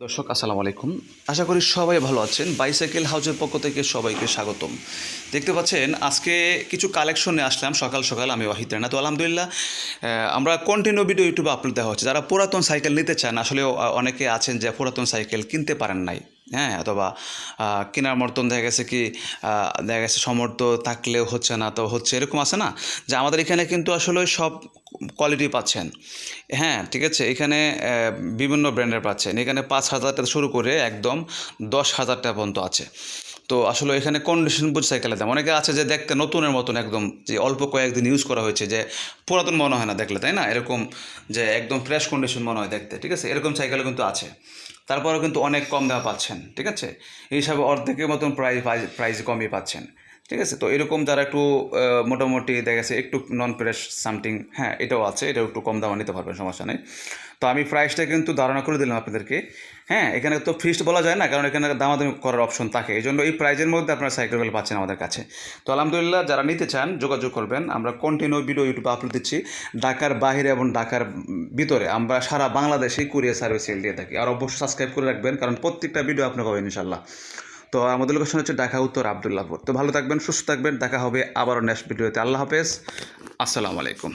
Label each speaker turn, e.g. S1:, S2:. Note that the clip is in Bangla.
S1: দর্শক আসসালামু আলাইকুম। আশা করি সবাই ভালো আছেন। বাইসাইকেল হাউজের পক্ষ থেকে সবাইকে স্বাগতম। দেখতে পাচ্ছেন আজকে কিছু কালেকশন নিয়ে আসলাম সকাল সকাল। আমি ওয়াহিদ রানা। তো আলহামদুলিল্লাহ আমরা কন্টিনিউ ভিডিও ইউটিউবে আপলোড দেওয়া হচ্ছে। যারা পুরাতন সাইকেল নিতে চান, আসলেও অনেকে আছেন যে পুরাতন সাইকেল কিনতে পারেন নাই, হ্যাঁ, অথবা কেনার মতন দেখা গেছে কি দেখা গেছে সমর্থ থাকলেও হচ্ছে না, তো হচ্ছে এরকম আছে না, যে আমাদের এখানে কিন্তু আসলে সব কোয়ালিটি পাচ্ছেন। হ্যাঁ, ঠিক আছে। এখানে বিভিন্ন ব্র্যান্ডের পাচ্ছেন। এখানে 5,000 টাকা শুরু করে একদম 10,000 টাকা পর্যন্ত আছে। তো আসলে এখানে কন্ডিশন বুঝে সাইকেলের দাম। অনেকে আছে যে দেখতে নতুনের মতন একদম, যে অল্প কয়েকদিন ইউজ করা হয়েছে, যে পুরাতন মনে হয় না দেখলে, তাই না? এরকম যে একদম ফ্রেশ কন্ডিশন মনে হয় দেখতে, ঠিক আছে? এরকম সাইকেলও কিন্তু আছে। তারপরেও কিন্তু অনেক কম দামে পাচ্ছেন, ঠিক আছে? এই হিসাবে অর্ধেকের মতন প্রাইস কমই পাচ্ছেন, ঠিক আছে? তো এরকম যারা একটু মোটামুটি দেখা গেছে একটু নন ফ্রেশ সামথিং, হ্যাঁ, এটাও আছে, এটাও একটু কম দামে নিতে পারবেন, সমস্যা নেই। তো আমি প্রাইসটা কিন্তু ধারণা করে দিলাম আপনাদেরকে। হ্যাঁ, এখানে তো ফিক্সড বলা যায় না, কারণ এখানে দামাদামি করার অপশন থাকে। এই জন্য এই প্রাইজের মধ্যে আপনারা সাইকেলগুলো পাচ্ছেন আমাদের কাছে। তো আলহামদুলিল্লাহ, যারা নিতে চান যোগাযোগ করবেন। আমরা কন্টিনিউ ভিডিও ইউটিউবে আপলোড দিচ্ছি। ঢাকার বাইরে এবং ঢাকার ভিতরে আমরা সারা বাংলাদেশেই কুরিয়ার সার্ভিস দিয়ে থাকি। আর অবশ্যই সাবস্ক্রাইব করে রাখবেন, কারণ প্রত্যেকটা ভিডিও আপনি পাবেন ইনশাল্লাহ। তো আমাদের লোকেশন হচ্ছে ঢাকা উত্তর আবদুল্লাহপুর। তো ভালো থাকবেন, সুস্থ থাকবেন। দেখা হবে আবারও নেক্সট ভিডিওতে। আল্লাহ হাফেজ, আসসালামু আলাইকুম।